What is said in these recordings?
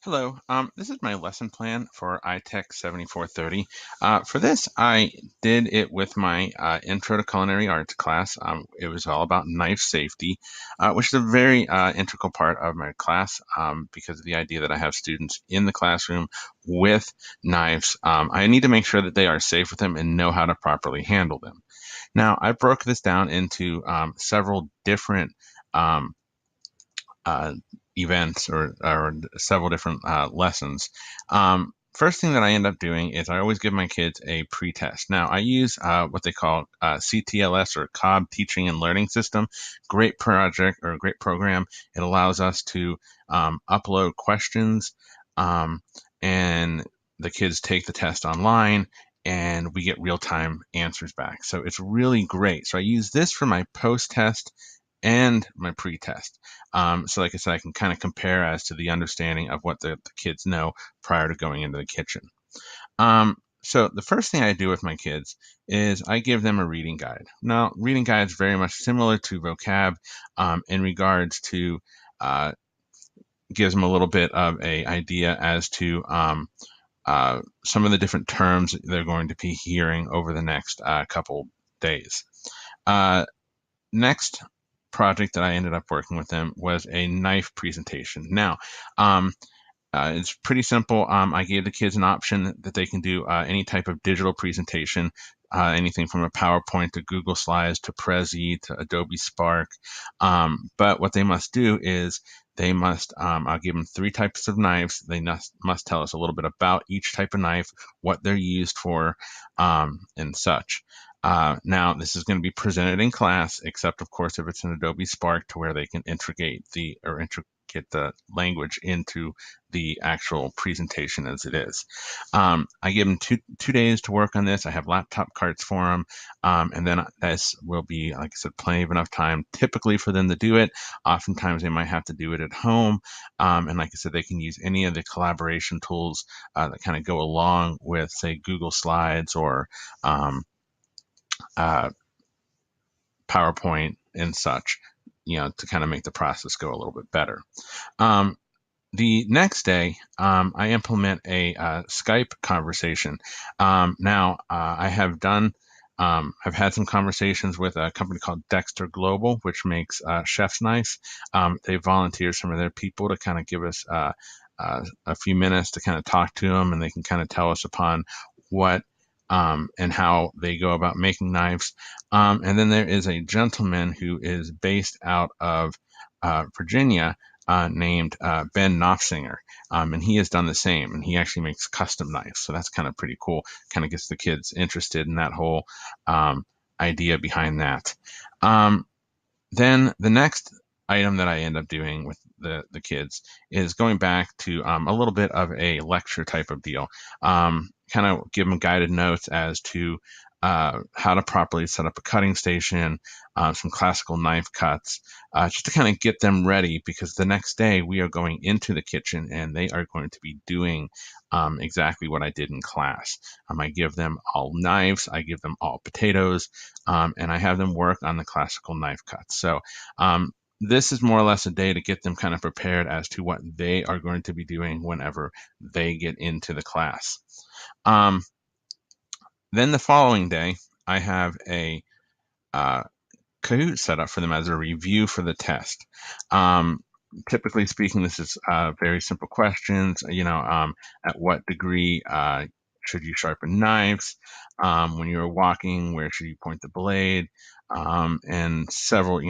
Hello, this is my lesson plan for iTech 7430. For this, I did it with my Intro to Culinary Arts class. It was all about knife safety, which is a very integral part of my class because of the idea that I have students in the classroom with knives. I need to make sure that they are safe with them and know how to properly handle them. Now, I broke this down into several different um, uh, events or several different lessons. First thing that I end up doing is I always give my kids a pre-test. Now I use what they call CTLS or Cobb Teaching and Learning System. Great project or a great program. It allows us to upload questions um, and the kids take the test online and we get real-time answers back. So it's really great. So I use this for my post-test and my pre-test. So like I said, I can kind of compare as to the understanding of what the kids know prior to going into the kitchen. So the first thing I do with my kids is I give them a reading guide. Now, reading guide is very much similar to vocab in regards to gives them a little bit of a idea as to some of the different terms they're going to be hearing over the next couple days. Uh, Next project that I ended up working with them was a knife presentation. Now, it's pretty simple. I gave the kids an option that they can do any type of digital presentation, anything from a PowerPoint to Google Slides to Prezi to Adobe Spark. But what they must do is they must, I'll give them three types of knives. They must tell us a little bit about each type of knife, what they're used for, and such. Now, this is going to be presented in class, except of course if it's an Adobe Spark to where they can integrate the language into the actual presentation as it is. I give them two days to work on this. I have laptop carts for them, and then this will be, like I said, plenty of enough time typically for them to do it. Oftentimes they might have to do it at home, and like I said, they can use any of the collaboration tools that kind of go along with, say, Google Slides or uh, PowerPoint and such, to kind of make the process go a little bit better. Um, the next day, I implement a Skype conversation. Now, I have done, I've had some conversations with a company called Dexter Global, which makes chef's knives. They volunteer some of their people to kind of give us a few minutes to kind of talk to them, and they can kind of tell us upon what and how they go about making knives. And then there is a gentleman who is based out of Virginia named Ben Knopfsinger, and he has done the same, and he actually makes custom knives. So that's kind of pretty cool. Kind of gets the kids interested in that whole idea behind that. Then the next item that I end up doing with the kids is going back to a little bit of a lecture type of deal. Kind of give them guided notes as to how to properly set up a cutting station, some classical knife cuts, just to kind of get them ready because the next day we are going into the kitchen and they are going to be doing exactly what I did in class. I give them all knives, I give them all potatoes, and I have them work on the classical knife cuts. So this is more or less a day to get them kind of prepared as to what they are going to be doing whenever they get into the class. Um, then the following day, I have a Kahoot set up for them as a review for the test. Typically speaking, this is very simple questions. At what degree should you sharpen knives? When you're walking, where should you point the blade? And several,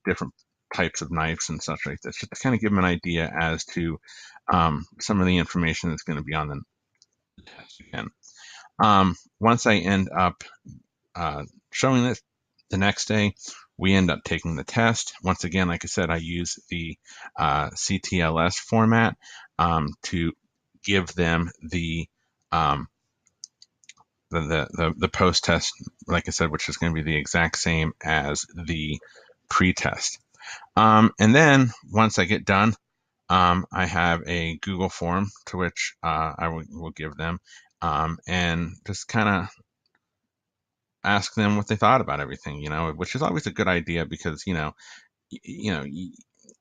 different types of knives and such like this, just to kind of give them an idea as to some of the information that's going to be on the test again. Once I end up showing this the next day, we end up taking the test. Once again, like I said, I use the CTLS format to give them um, the post test, like I said, which is going to be the exact same as the pre-test. And then once I get done, I have a Google form to which I will give them, and just kind of ask them what they thought about everything, which is always a good idea because, you know,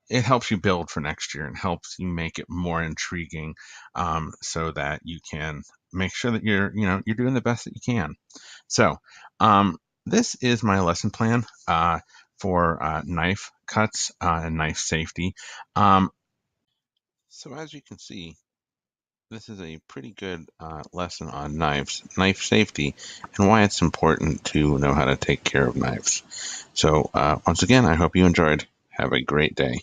it helps you build for next year and helps you make it more intriguing, so that you can make sure that you're doing the best that you can. So, this is my lesson plan for knife cuts and knife safety. So as you can see, this is a pretty good lesson on knives, knife safety, and why it's important to know how to take care of knives. So once again, I hope you enjoyed. Have a great day.